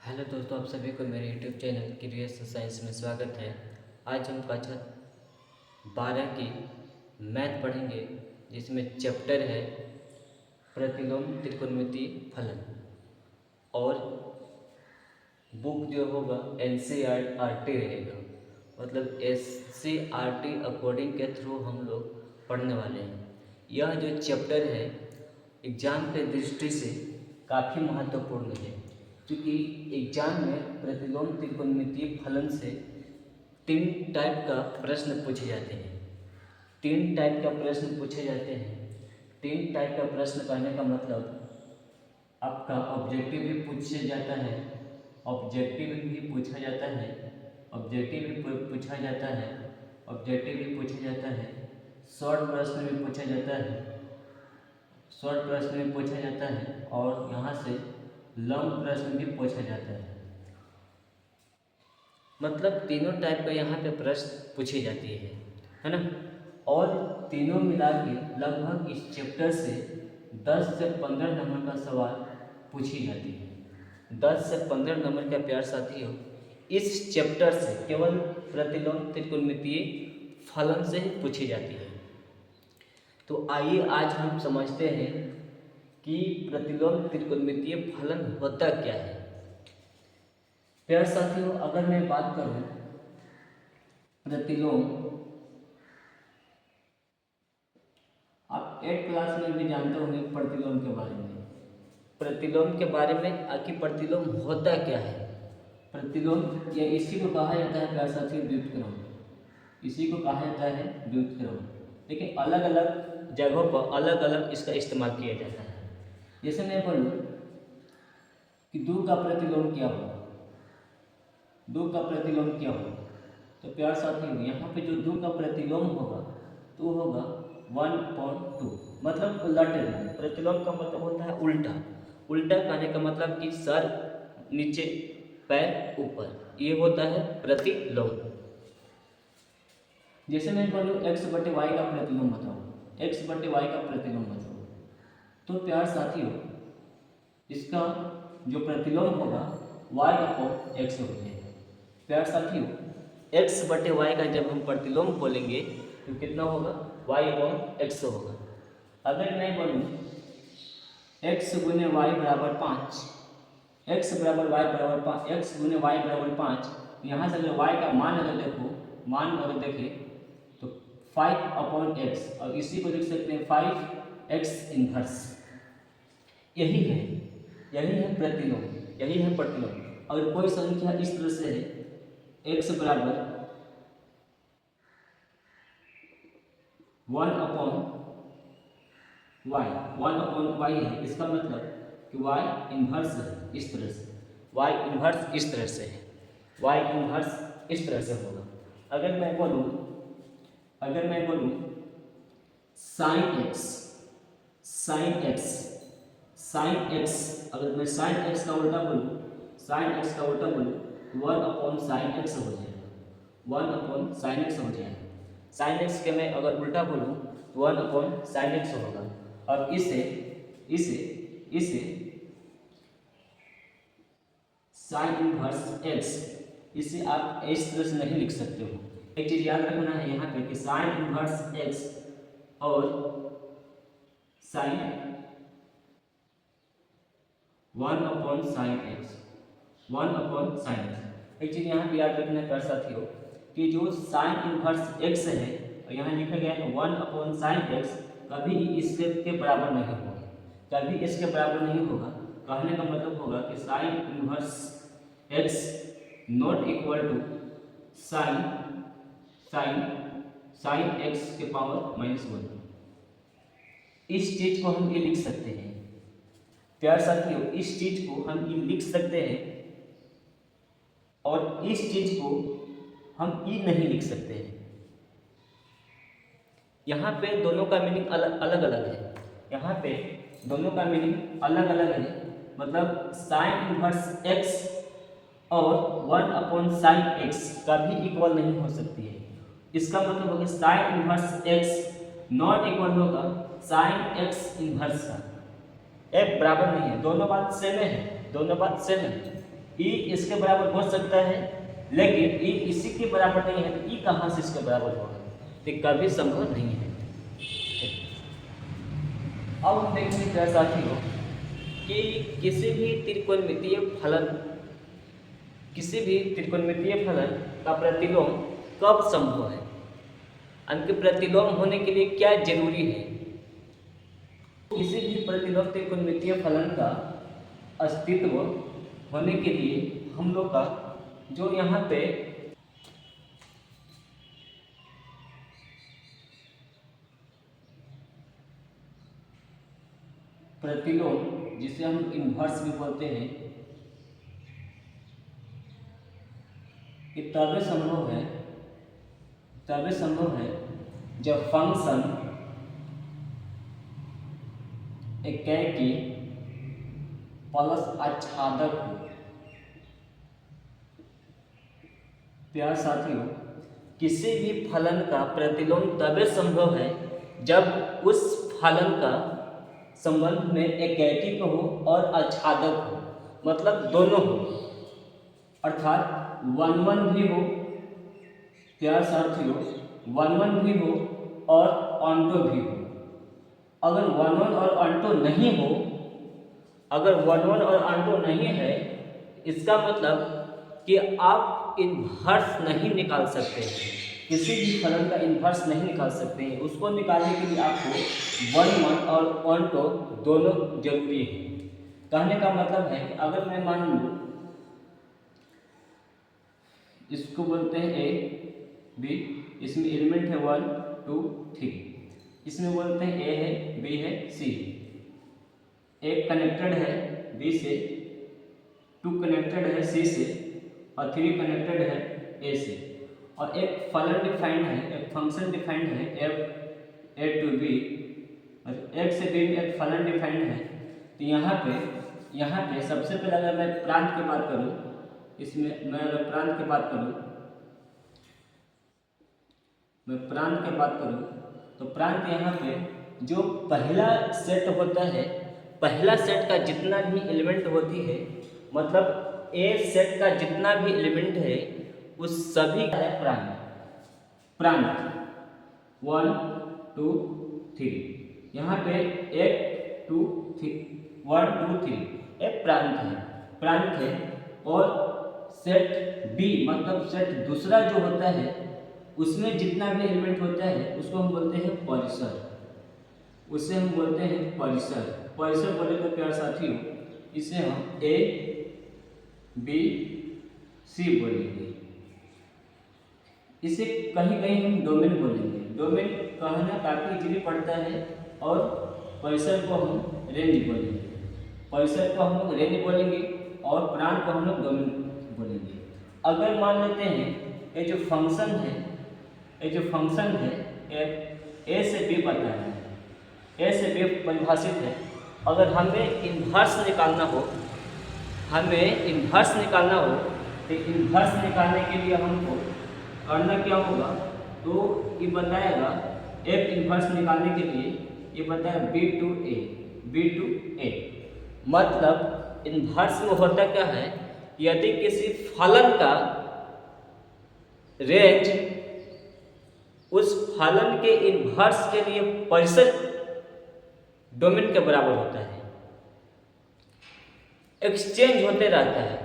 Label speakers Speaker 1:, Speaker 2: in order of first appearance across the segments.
Speaker 1: Hello दोस्तों, आप सभी को मेरे यूट्यूब चैनल क्यूरियस साइंस में स्वागत है। आज हम कक्षा 12 की मैथ पढ़ेंगे, जिसमें चैप्टर है प्रतिलोम त्रिकोणमितीय फलन। और बुक जो होगा NCERT रहेगा, मतलब SCERT अकॉर्डिंग के थ्रू हम लोग पढ़ने वाले हैं। यह जो चैप्टर है एग्ज़ाम के दृष्टि से काफ़ी महत्वपूर्ण है, क्योंकि एग्जाम में प्रतिलोम त्रिकोणमितीय फलन से 3 टाइप का प्रश्न पूछे जाते हैं। 3 टाइप का प्रश्न पूछे जाते हैं। 3 टाइप का प्रश्न कहने का मतलब आपका ऑब्जेक्टिव भी पूछा जाता है, ऑब्जेक्टिव भी पूछा जाता है, ऑब्जेक्टिव भी पूछा जाता है, ऑब्जेक्टिव भी पूछा जाता है, शॉर्ट प्रश्न भी पूछा जाता है, शॉर्ट प्रश्न भी पूछा जाता है, और यहाँ से लंब प्रश्न भी पूछा जाता है। मतलब तीनों टाइप का यहाँ पे प्रश्न पूछी जाती है ना। और तीनों मिला के लगभग इस चैप्टर से 10 से 15 नंबर का सवाल पूछी जाती है। 10 से 15 नंबर का प्यार साथियों इस चैप्टर से केवल प्रतिलोम त्रिकोणमितीय फलन से ही पूछी जाती है। तो आइए आज हम समझते हैं कि प्रतिलोम त्रिकोणमितीय फलन होता क्या है। प्यार साथियों, अगर मैं बात करूं प्रतिलोम, आप 8 क्लास में भी जानते होंगे प्रतिलोम के बारे में। प्रतिलोम के बारे में आखिर प्रतिलोम होता क्या है। प्रतिलोम या इसी को कहा जाता है प्यार साथियों व्युत्क्रम, इसी को कहा जाता है व्युत्क्रम। लेकिन अलग अलग जगहों पर अलग अलग इसका इस्तेमाल किया जाता है। जैसे मैं बोलूँ कि 2 का प्रतिलोम क्या होगा, 2 का प्रतिलोम क्या होगा, तो प्यार साथियों यहाँ पे जो 2 का प्रतिलोम होगा तो होगा 1/2, मतलब उलटेगा। प्रतिलोम का मतलब होता है उल्टा। उल्टा कहने का मतलब कि सर नीचे पैर ऊपर, ये होता है प्रतिलोम। जैसे मैं बोलूँ x/y का प्रतिलोम बताओ, x/y का प्रतिलोम बताओ, तो प्यार साथियों इसका जो प्रतिलोम होगा y/x हो जाएगा। प्यार साथियों x/y का जब हम प्रतिलोम बोलेंगे तो कितना होगा, y/x होगा। अगर मैं बोलूँ x गुने y बराबर 5, x बराबर y बराबर 5, x गुने y बराबर 5, यहाँ से अगर y का मान अगर देखें तो 5/x, और इसी को लिख सकते हैं 5x इनवर्स। यही है प्रतिलोम, यही है प्रतिलोम। अगर कोई संख्या इस तरह से है x बराबर 1/y है, इसका मतलब कि y इनवर्स है इस तरह से, y इनवर्स इस तरह से है, y इनवर्स इस तरह से होगा। अगर मैं बोलूँ sin x, अगर मैं sin x का उल्टा बोलूँ, sin x का उल्टा बोलूँ तो 1/sin x हो जाएगा, 1/sin x हो जाएगा। sin x के मैं अगर उल्टा बोलूँ तो 1/sin x होगा। और इसे sin इनवर्स x, इसे आप इस तरह से नहीं लिख सकते हो। एक चीज याद रखना है यहाँ पे कि sin इनवर्स x और sin 1/sin x, 1/sin x। एक चीज यहाँ पे याद रखना है साथियों कि जो sin इनवर्स x है और यहाँ लिखा गया है 1/sin x, कभी इसके बराबर नहीं होगा, कभी इसके बराबर नहीं होगा। कहने का मतलब होगा कि sin inverse x not equal to sin x के पावर -1। इस चीज को हम ये लिख सकते हैं प्यार साथियों, इस चीज को हम ये लिख सकते हैं, और इस चीज को हम ई नहीं लिख सकते हैं। यहाँ पे दोनों का मीनिंग अलग अलग है, यहाँ पे दोनों का मीनिंग अलग अलग है। मतलब sin इनवर्स x और 1/sin x कभी इक्वल नहीं हो सकती है। इसका मतलब होगा sin inverse x not equal होगा sin x इनवर्स का। एक बराबर नहीं है, दोनों बात सेम है, दोनों बात सेम है।
Speaker 2: ई इसके बराबर हो सकता है, लेकिन ई इसी के बराबर नहीं है, तो ई कहाँ से इसके बराबर होगा, तो कभी संभव नहीं है। अब हम देखेंगे प्यारे साथियों कि किसी भी त्रिकोणमितीय फलन का प्रतिलोम कब संभव है, उनके प्रतिलोम होने के लिए क्या जरूरी है। किसी भी प्रतिलोम त्रिकोणमितीय फलन का अस्तित्व होने के लिए हम लोग का जो यहाँ पे प्रतिलोम, जिसे हम इन्वर्स भी बोलते हैं, कि तभी संभव है जब फंक्शन एकाकी प्लस आच्छादक हो। प्यारे साथियों, किसी भी फलन का प्रतिलोम तभी संभव है जब उस फलन का संबंध में एकैकिक हो और आच्छादक हो, मतलब दोनों हो, अर्थात 1-1 भी हो, प्यारे साथियों 1-1 भी हो और ऑन्टो भी हो। अगर 1-1 और ऑन्टो नहीं हो, अगर 1-1 और ऑन्टो नहीं है, इसका मतलब कि आप इन्वर्स नहीं निकाल सकते हैं, किसी भी फलन का इन्वर्स नहीं निकाल सकते हैं। उसको निकालने के लिए आपको 1-1 और ऑन्टो दोनों जरूरी है। कहने का मतलब है कि अगर मैं मान लूँ, इसको बोलते हैं ए बी, इसमें एलिमेंट है 1 2 3, इसमें बोलते हैं ए है, बी है, सी, एक कनेक्टेड है बी से, 2 कनेक्टेड है सी से, और 3 कनेक्टेड है ए से, और एक फलन डिफाइंड है, एक फंक्शन डिफाइंड है एफ ए टू बी, और एक से बी में एक फलन डिफाइंड है। तो यहाँ पे सबसे पहले अगर मैं प्रांत की बात करूँ, इसमें मैं अगर प्रांत की बात करूँ, तो प्रांत यहाँ पे जो पहला सेट होता है, पहला सेट का जितना भी एलिमेंट होती है, मतलब ए सेट का जितना भी एलिमेंट है, उस सभी का है प्रांत 1 2 3, यहाँ पे 1 2 3 1 2 3 एक प्रांत है। और सेट बी, मतलब सेट दूसरा जो होता है, उसमें जितना भी एलिमेंट होता है उसको हम बोलते हैं परिसर, उसे हम बोलते हैं परिसर बोले तो प्यारे साथियों, इसे हम ए बी सी बोलेंगे। इसे कहीं कहीं हम डोमेन बोलेंगे। डोमेन कहना काफ़ी इजीली पड़ता है, और परिसर को हम रेंज बोलेंगे, और प्रांत को हम लोग डोमेन बोलेंगे। अगर मान लेते हैं ये जो फंक्शन है ए से बी पता है, ए से बी परिभाषित है। अगर हमें इन्वर्स निकालना हो, तो इन्वर्स निकालने के लिए हमको करना क्या होगा, तो ये बताएगा एफ इन्वर्स निकालने के लिए ये बताएगा बी टू ए। मतलब इन्वर्स में होता क्या है, यदि किसी फलन का रेंज उस फलन के इन्वर्स के लिए परिसर डोमेन के बराबर होता है, एक्सचेंज होते रहता है,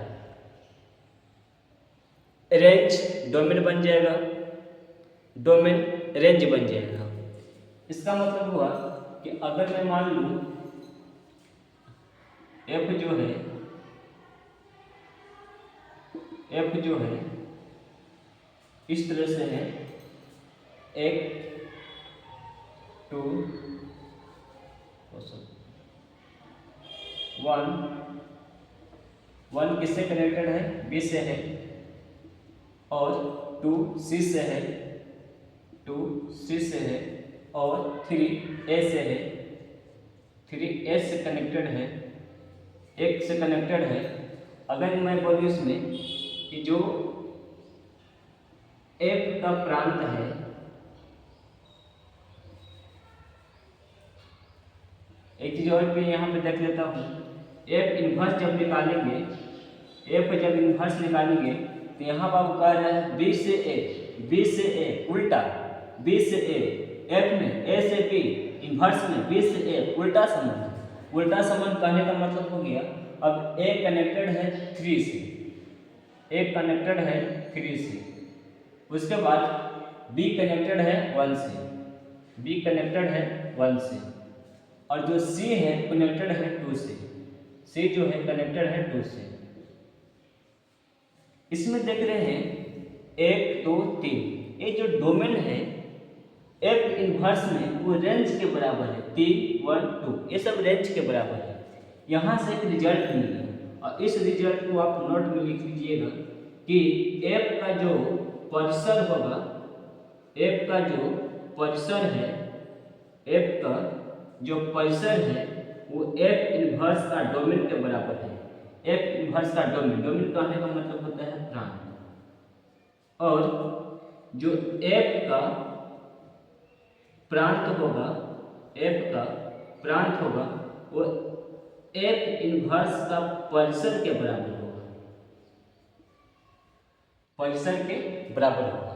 Speaker 2: रेंज डोमेन बन जाएगा, डोमेन रेंज बन जाएगा। इसका मतलब हुआ कि अगर मैं मान लूं एफ जो है इस तरह से है, 1 2 1 किससे कनेक्टेड है, बी से है, और 2 सी से है, और 3 ए से है, 3 ए से कनेक्टेड है, 1 से कनेक्टेड है। अगर मैं बोलूँ इसमें कि जो एफ का प्रांत है, एक चीज और भी यहाँ पे देख लेता हूँ, एफ इन्वर्स जब निकालेंगे, एफ जब इन्वर्स निकालेंगे तो यहाँ बाबू कह रहा है बी से ए उल्टा, बी से ए, एफ में ए से बी, इन्वर्स में बी से ए, उल्टा संबंध। उल्टा संबंध कहने का मतलब हो गया अब ए कनेक्टेड है 3 से, ए कनेक्टेड है 3 से, उसके बाद बी कनेक्टेड है 1 से, बी कनेक्टेड है 1 से, और जो सी है कनेक्टेड है 2 से, सी जो है कनेक्टेड है 2 से। इसमें देख रहे हैं 1 2 3, ये जो डोमेन है एफ इन्वर्स में वो रेंज के बराबर है, 3 1 2, ये सब रेंज के बराबर है। यहाँ से एक रिजल्ट मिलेगा और इस रिजल्ट को आप नोट में लिख लीजिएगा कि एफ का जो परिसर होगा, एफ का जो परिसर है, एफ का जो परिसर है वो एफ इन्वर्स का डोमेन के बराबर है। एफ इन्वर्स का डोमेन, डोमेन कहने का मतलब होता है प्रांत, और जो एफ का प्रांत होगा, एफ का प्रांत होगा वो एफ इन्वर्स का परिसर के बराबर होगा, परिसर के बराबर होगा,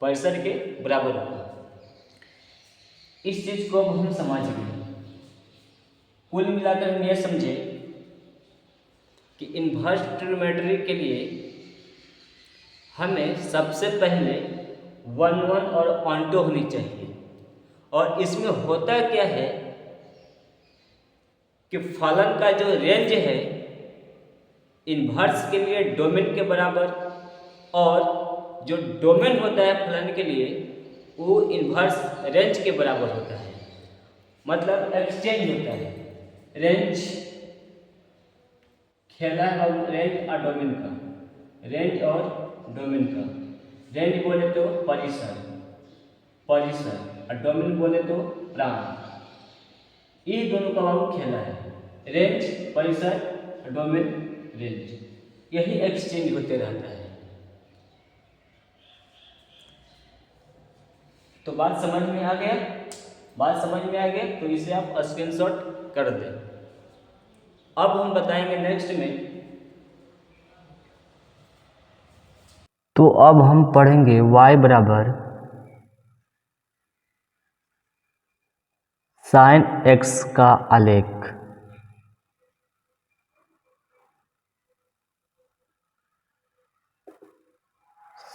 Speaker 2: परिसर के बराबर होगा। इस चीज को अब हम समझ गए। कुल मिलाकर हम यह समझे कि इन्वर्स ट्रिग्नोमेट्री के लिए हमें सबसे पहले 1 1 और ऑन्टो होनी चाहिए। और इसमें होता क्या है कि फलन का जो रेंज है इन्वर्स के लिए डोमेन के बराबर, और जो डोमेन होता है फलन के लिए वो इन्वर्स रेंज के बराबर होता है। मतलब एक्सचेंज होता है, रेंज खेला है और रेंज और डोमेन का, रेंज और डोमेन का। रेंज बोले तो परिसर, परिसर, और डोमेन बोले तो प्रांत। ये दोनों का बाबू खेला है, रेंज परिसर, डोमेन रेंज, यही एक्सचेंज होते रहता है। तो बात समझ में आ गया? बात समझ में आ गया तो इसे आप स्क्रीनशॉट कर दें। अब हम बताएंगे नेक्स्ट में,
Speaker 1: तो अब हम पढ़ेंगे y बराबर साइन x का आलेख।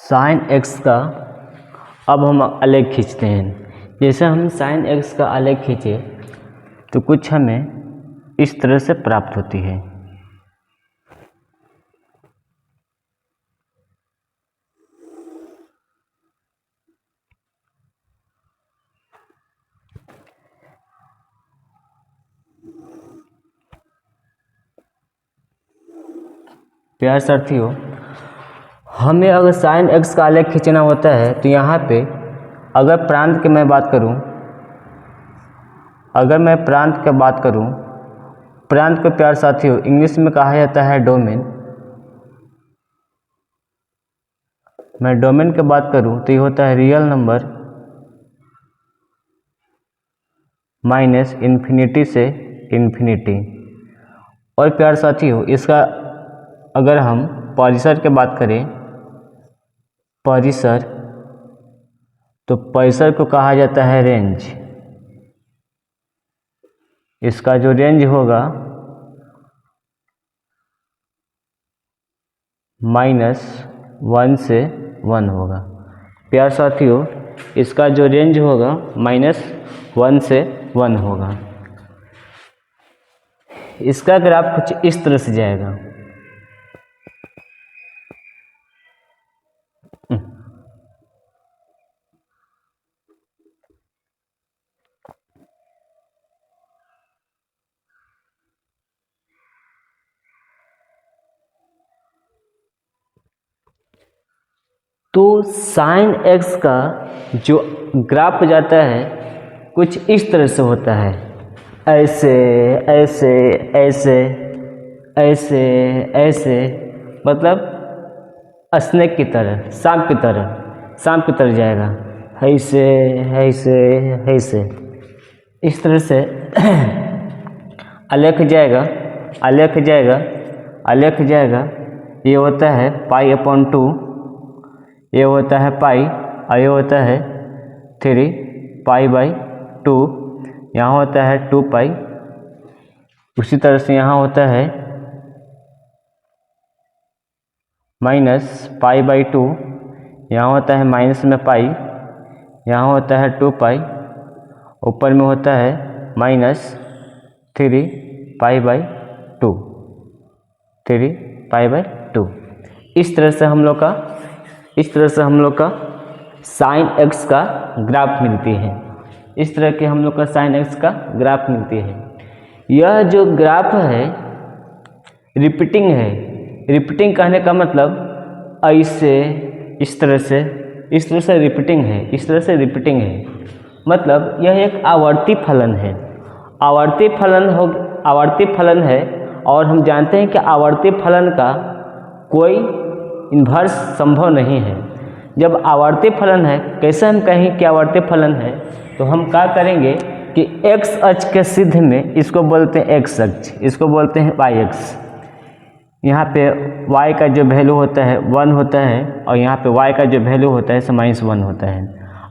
Speaker 1: साइन x का अब हम आलेख खींचते हैं। जैसे हम साइन x का आलेख खींचे तो कुछ हमें इस तरह से प्राप्त होती है। प्यार साथियों, हमें अगर साइन x का आलेख खींचना होता है तो यहाँ पे अगर प्रांत की मैं बात करूँ, अगर मैं प्रांत की बात करूँ, प्रांत को प्यार साथियों इंग्लिश में कहा जाता है डोमेन। मैं डोमेन की बात करूँ तो ये होता है रियल नंबर माइनस इन्फिनिटी से इन्फिनिटी। और प्यार साथियों इसका अगर हम परिसर की बात करें, परिसर, तो परिसर को कहा जाता है रेंज। इसका जो रेंज होगा -1 से 1 होगा। प्यार साथियों इसका जो रेंज होगा -1 से 1 होगा। इसका ग्राफ कुछ इस तरह से जाएगा। तो साइन x का जो ग्राफ जाता है कुछ इस तरह से होता है, ऐसे ऐसे ऐसे ऐसे ऐसे, मतलब स्नेक की तरह, सांप की तरह, सांप की तरह जाएगा, ऐसे ऐसे ऐसे, इस तरह से आलेख जाएगा, आलेख जाएगा, आलेख जाएगा।
Speaker 2: ये होता है पाई अपॉन 2, ये होता है पाई और ये होता है 3 पाई बाई 2, यहाँ होता है 2 पाई। उसी तरह से यहाँ होता है माइनस पाई बाई 2, यहाँ होता है माइनस में पाई, यहाँ होता है 2 पाई, ऊपर में होता है minus 3 pi by 2, 3 pi by 2। इस तरह से हम लोग का साइन एक्स का ग्राफ मिलती है। इस तरह के हम लोग का साइन एक्स का ग्राफ मिलती है। यह जो ग्राफ है रिपीटिंग है। रिपीटिंग कहने का मतलब ऐसे इस तरह से रिपीटिंग है, इस तरह से रिपीटिंग है। मतलब यह एक आवर्ती फलन है। आवर्ती फलन है और हम जानते हैं कि आवर्ती फलन का कोई इन्वर्स संभव नहीं है। जब आवर्ती फलन है, कैसे हम कहें कि आवर्ती फलन है, तो हम क्या करेंगे कि x अक्ष के सिद्ध में इसको बोलते हैं x अक्ष, इसको बोलते हैं y अक्ष। यहाँ पे y का जो वैल्यू होता है 1 होता है और यहाँ पे y का जो वैल्यू होता है -1 होता है।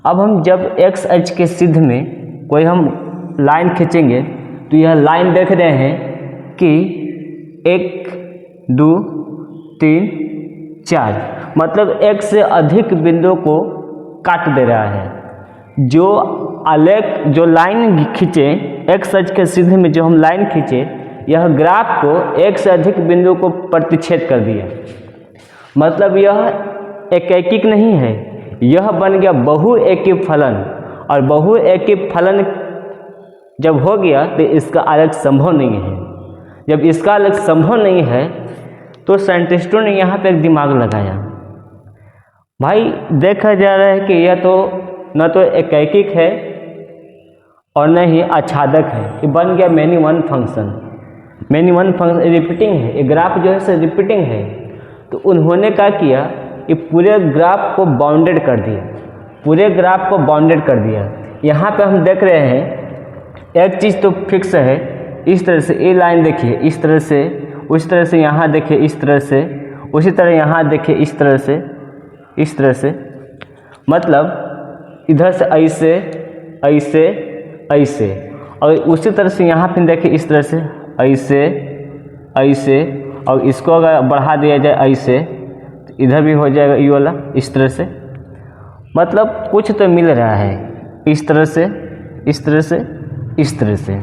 Speaker 2: अब हम जब x अक्ष के सिद्ध में कोई हम लाइन खींचेंगे तो यह लाइन देख रहे हैं कि 1 2 3 4 मतलब एक से अधिक बिंदु को काट दे रहा है। जो लाइन खींचे x अक्ष के सिद्ध में जो हम लाइन खींचे, यह ग्राफ को एक से अधिक बिंदु को प्रतिच्छेद कर दिया। मतलब यह एकैकिक नहीं है, यह बन गया बहुएकी फलन। और बहुएकी फलन जब हो गया तो इसका आलेख संभव नहीं है। जब इसका आलेख संभव नहीं है तो साइंटिस्टों ने यहाँ पे एक दिमाग लगाया। भाई देखा जा रहा है कि यह तो न तो एकैकिक है और न ही आच्छादक है। ये बन गया मैनी वन फंक्शन रिपीटिंग है। ये ग्राफ जो है सो रिपीटिंग है। तो उन्होंने क्या किया, ये पूरे ग्राफ को बाउंडेड कर दिया। यहाँ पे हम देख रहे हैं एक चीज़ तो फिक्स है, इस तरह से ये लाइन देखिए, इस तरह से, उस तरह से यहाँ देखिए, इस तरह से, उसी तरह यहाँ देखिए, इस तरह से। मतलब इधर से ऐसे और उसी तरह से यहाँ पे देखिए, इस तरह से ऐसे और इसको अगर बढ़ा दिया जाए ऐसे, तो इधर भी हो जाएगा ये वाला इस तरह से। मतलब कुछ तो मिल रहा है, इस तरह से।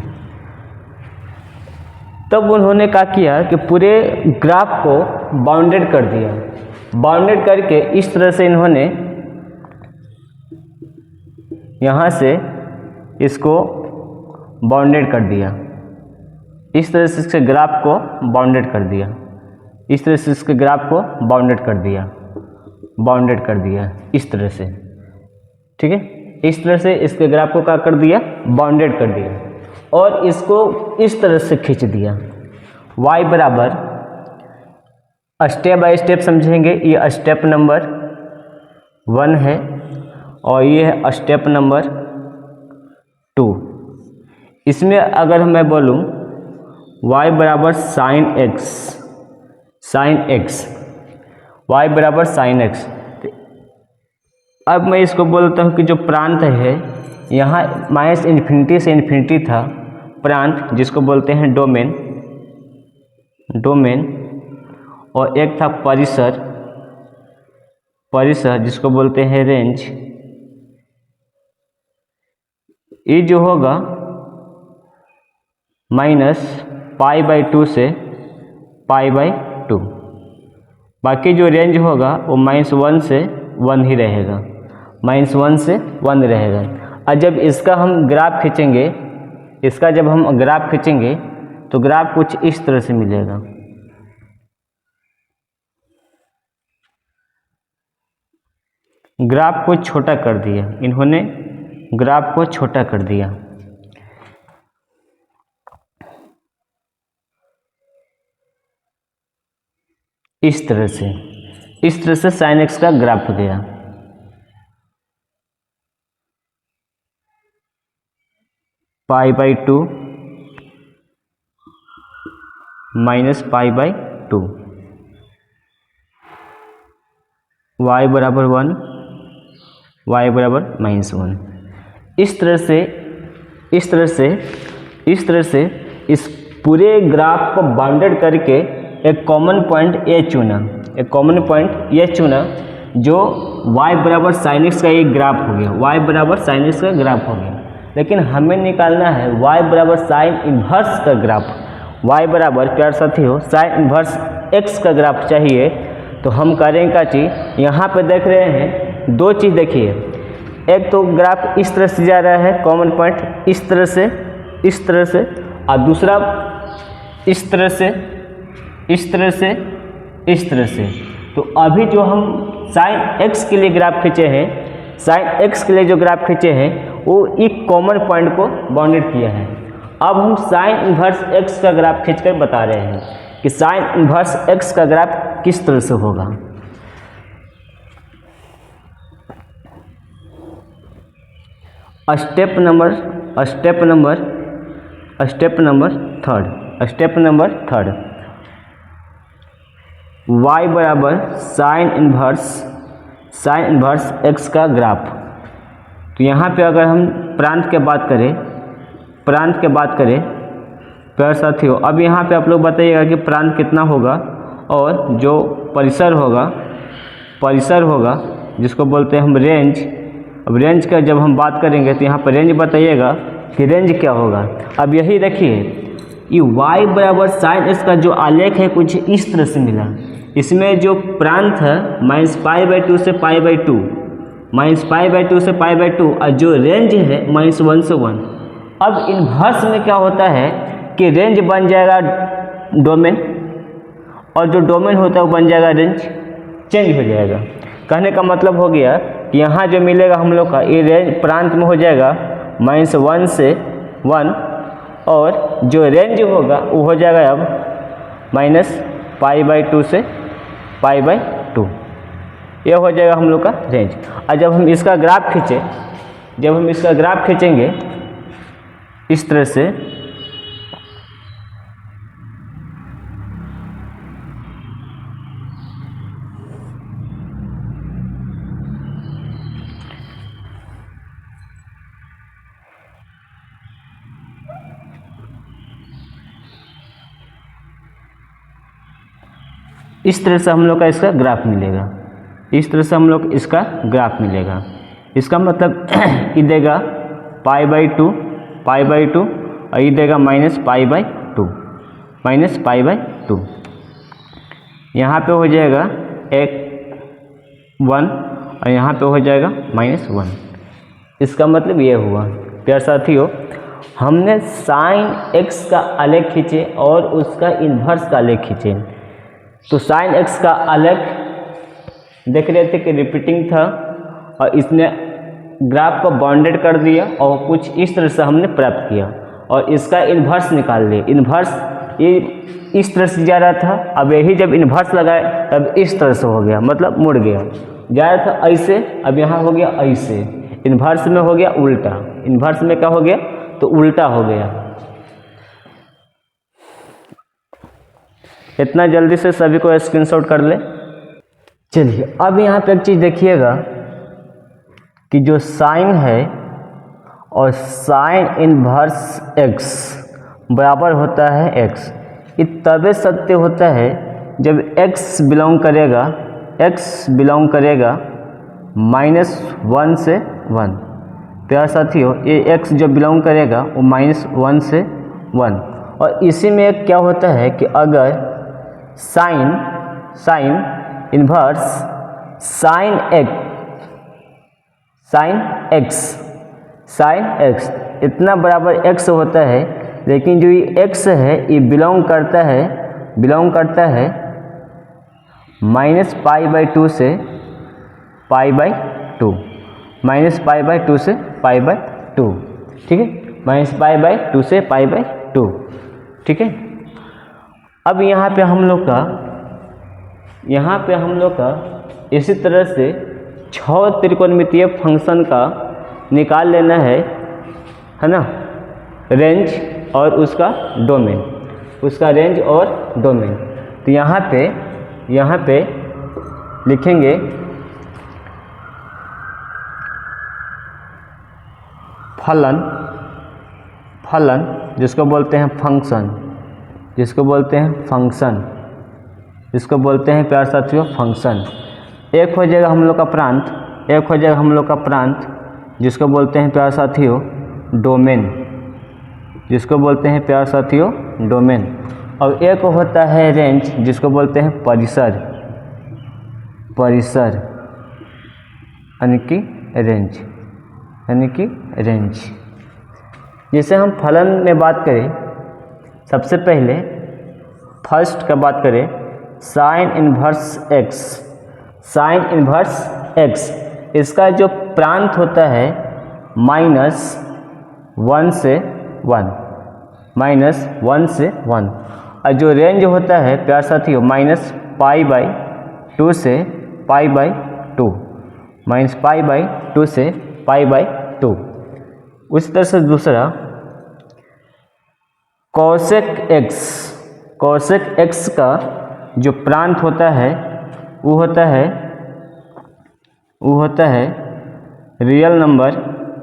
Speaker 2: तब उन्होंने क्या किया कि पूरे ग्राफ को बाउंडेड कर दिया। बाउंडेड करके इस तरह से इन्होंने यहाँ से इसको बाउंडेड कर दिया। इस तरह से इसके ग्राफ को बाउंडेड कर दिया। इस तरह से, ठीक है। इस तरह से इसके ग्राफ को क्या कर दिया, बाउंडेड कर दिया और इसको इस तरह से खींच दिया। y बराबर, स्टेप बाय स्टेप समझेंगे। ये स्टेप नंबर 1 है और ये है स्टेप नंबर 2। इसमें अगर मैं बोलूँ y बराबर साइन एक्स, अब मैं इसको बोलता हूँ कि जो प्रांत है यहाँ -∞ से इन्फिनिटी था प्रांत, जिसको बोलते हैं डोमेन, और एक था परिसर जिसको बोलते हैं रेंज। ये जो होगा -π/2 से π/2। बाकी जो रेंज होगा वो -1 से 1 ही रहेगा, -1 से 1 रहेगा। और जब इसका हम ग्राफ खींचेंगे, तो ग्राफ कुछ इस तरह से मिलेगा। ग्राफ को छोटा कर दिया इन्होंने, ग्राफ को छोटा कर दिया। इस तरह से साइन एक्स का ग्राफ गया। π/2 -π/2। y बराबर 1, y बराबर -1। इस तरह से इस पूरे ग्राफ को बाउंडेड करके एक कॉमन पॉइंट ए चुना, जो y बराबर sin x का एक ग्राफ हो गया, y बराबर sin x का ग्राफ हो गया। लेकिन हमें निकालना है y बराबर साइन इन्वर्स का ग्राफ। y बराबर प्यार साथियों साइन इन्वर्स x का ग्राफ चाहिए। तो हम करेंगे क्या चीज़, यहाँ पे देख रहे हैं दो चीज़ देखिए, एक तो ग्राफ इस तरह से जा रहा है, कॉमन पॉइंट इस तरह से, और दूसरा इस तरह से। तो अभी जो हम साइन x के लिए ग्राफ खींचे हैं, साइन x के लिए जो ग्राफ खींचे हैं वो एक कॉमन पॉइंट को बाउंडेड किया है। अब हम साइन इन्वर्स x का ग्राफ खींचकर बता रहे हैं कि साइन इन्वर्स x का ग्राफ किस तरह से होगा। स्टेप नंबर थर्ड, y बराबर साइन इन्वर्स x का ग्राफ। तो यहाँ पे अगर हम प्रांत के बात करें प्यार साथियों, अब यहाँ पे आप लोग बताइएगा कि प्रांत कितना होगा, और जो परिसर होगा जिसको बोलते हैं हम रेंज। अब रेंज का जब हम बात करेंगे तो यहाँ पर रेंज बताइएगा कि रेंज क्या होगा। अब यही देखिए, ये y बराबर साइन x का जो आलेख है कुछ इस तरह से मिला। इसमें जो प्रांत है -π/2 से π/2, -π/2 से π/2, और जो रेंज है -1 से 1। अब इन्वर्स में क्या होता है कि रेंज बन जाएगा डोमेन, और जो डोमेन होता है वो बन जाएगा रेंज, चेंज हो जाएगा। कहने का मतलब हो गया कि यहाँ जो मिलेगा हम लोग का ये रेंज प्रांत में हो जाएगा -1 से 1, और जो रेंज होगा वो हो जाएगा अब -π/2 से π/2। ये हो जाएगा हम लोग का रेंज। और जब हम इसका ग्राफ खींचेंगे इस तरह से, इस तरह से हम लोग का इसका ग्राफ मिलेगा। इसका मतलब ये देगा π/2, और ये देगा -π/2। यहाँ पे हो जाएगा 1, और यहाँ पे हो जाएगा -1। इसका मतलब ये हुआ प्यार साथियों, हमने साइन x का आलेख खींचे और उसका इन्वर्स का आलेख खींचे। तो साइन x का आलेख देख रहे थे कि रिपीटिंग था, और इसने ग्राफ को बाउंडेड कर दिया और कुछ इस तरह से हमने प्राप्त किया, और इसका इन्वर्स निकाल लिया। इन्वर्स ये इस तरह से जा रहा था, अब यही जब इन्वर्स लगाए तब इस तरह से हो गया, मतलब मुड़ गया। जा रहा था ऐसे, अब यहाँ हो गया ऐसे। इन्वर्स में हो गया उल्टा, इन्वर्स में क्या हो गया तो उल्टा हो गया। इतना जल्दी से सभी को स्क्रीनशॉट कर ले। चलिए अब यहाँ पे एक चीज़ देखिएगा कि जो साइन है और साइन इन्वर्स x बराबर होता है x, ये तबे सत्य होता है जब x बिलोंग करेगा -1 से 1। प्यार साथियों, ये x जो बिलोंग करेगा वो -1 से 1। और इसी में क्या होता है कि अगर साइन इन्वर्स साइन x इतना बराबर x होता है, लेकिन जो ये x है ये बिलोंग करता है -π/2 से π/2, -π/2 से π/2, ठीक है, -π/2 से π/2, ठीक है। अब यहाँ पे हम लोग का इसी तरह से 6 त्रिकोणमितीय फंक्शन का निकाल लेना है ना, रेंज और उसका डोमेन, रेंज और डोमेन। तो यहाँ पे लिखेंगे फलन जिसको बोलते हैं फंक्शन, जिसको बोलते हैं फंक्शन, जिसको बोलते हैं प्यारे साथियों फंक्शन। एक हो जाएगा हम लोग का प्रांत, एक हो जाएगा हम लोग का प्रांत जिसको बोलते हैं प्यारे साथियों डोमेन, जिसको बोलते हैं प्यारे साथियों डोमेन। और एक होता है रेंज जिसको बोलते हैं परिसर, परिसर यानी कि रेंज, यानी कि रेंज। जैसे हम फलन में बात करें, सबसे पहले फर्स्ट का बात करें sign inverse x, sign inverse x, इसका जो प्रांत होता है -1 से 1, -1 से 1, और जो रेंज होता है प्यारे साथियों -π/2 से π/2, -π/2 से π/2। उस तरह से दूसरा कोसेक एक्स, कोसेक एक्स का जो प्रांत होता है वो होता है रियल नंबर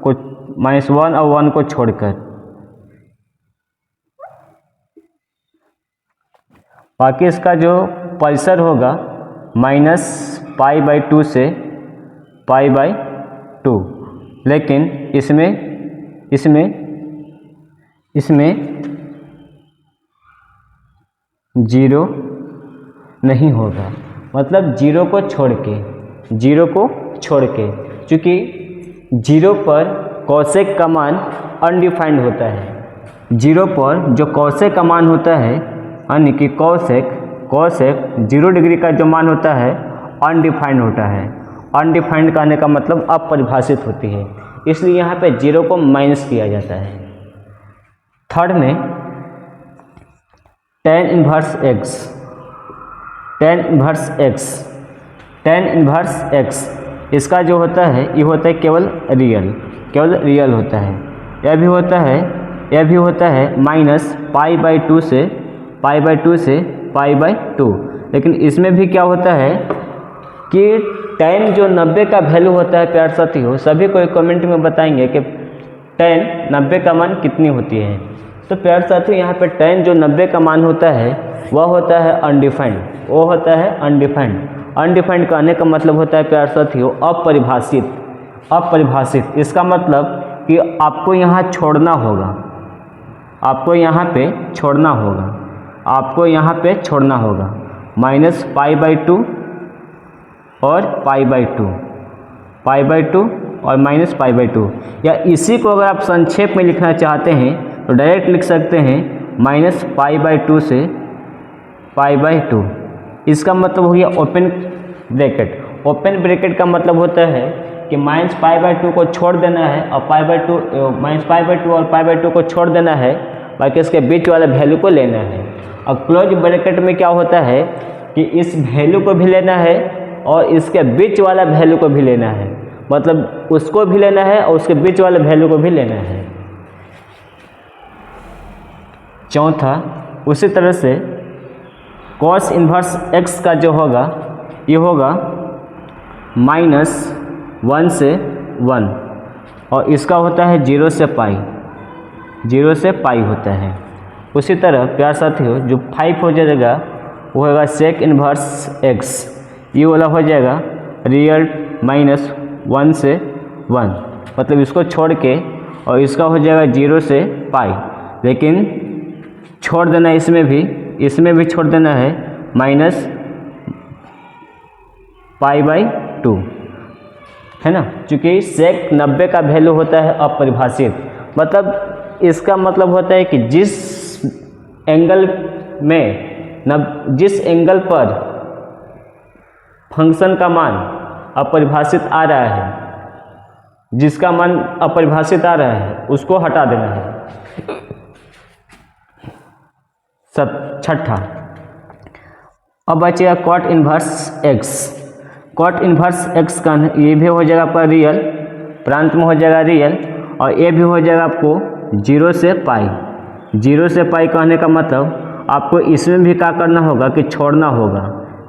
Speaker 2: को -1 और 1 को छोड़कर। बाकी इसका जो परिसर होगा -π/2 से π/2, लेकिन इसमें 0 नहीं होगा, मतलब 0 को छोड़ के, क्योंकि 0 पर कोसेक का मान अनडिफाइंड होता है। 0 पर जो कोसेक का मान होता है यानी कि कोसेक 0 डिग्री का जो मान होता है अनडिफाइंड होता है। अनडिफाइंड करने का मतलब अपरिभाषित होती है, इसलिए यहाँ पे 0 को माइनस किया जाता है। थर्ड में tan inverse x, tan inverse x इसका जो होता है ये होता है केवल रियल होता है। यह भी होता है -π/2 से π/2, लेकिन इसमें भी क्या होता है कि tan जो 90 का वैल्यू होता है प्यारे साथियों, सभी को कमेंट में बताएंगे कि tan 90 का मान कितनी होती है। तो प्यारे साथियों यहाँ पे tan जो 90 का मान होता है वह होता है अनडिफाइंड, वो होता है अनडिफाइंड। अनडिफाइंड कहने का मतलब होता है प्यारे साथियों अपरिभाषित। इसका मतलब कि आपको यहाँ छोड़ना होगा, आपको यहाँ पे छोड़ना होगा -π/2 और π/2 और -π/2। या इसी को अगर आप संक्षेप में लिखना चाहते हैं तो डायरेक्ट लिख सकते हैं -π/2 से π/2। इसका मतलब हो गया ओपन ब्रैकेट। ओपन ब्रैकेट का मतलब होता है कि -π/2 को छोड़ देना है और -π/2 और π/2 को छोड़ देना है, बाकी इसके बीच वाला वैल्यू को लेना है। और क्लोज ब्रैकेट में क्या होता है कि इस वैल्यू को भी लेना है और इसके बीच वाला वैल्यू को भी लेना है, मतलब उसको भी लेना है और उसके बीच वाले वैल्यू को भी लेना है। चौथा, उसी तरह से cos इन्वर्स x का जो होगा ये होगा -1 से 1 और इसका होता है 0 से पाई होता है। उसी तरह प्यारे साथियों जो 5 हो जाएगा वो होगा sec इन्वर्स x, ये वाला हो जाएगा रियल -1 से 1, मतलब इसको छोड़ के, और इसका हो जाएगा 0 से पाई, लेकिन छोड़ देना इसमें भी छोड़ देना है -π/2, है ना, क्योंकि sec 90 का वैल्यू होता है अपरिभाषित। मतलब इसका मतलब होता है कि जिस एंगल पर फंक्शन का मान अपरिभाषित आ रहा है, जिसका मान अपरिभाषित आ रहा है उसको हटा देना है। छठा, अब बचेगा cot inverse x। cot inverse x का ये भी हो जाएगा आपका रियल, प्रांत में हो जाएगा रियल, और ये भी हो जाएगा आपको 0 से पाई। 0 से पाई कहने का मतलब आपको इसमें भी क्या करना होगा कि छोड़ना होगा,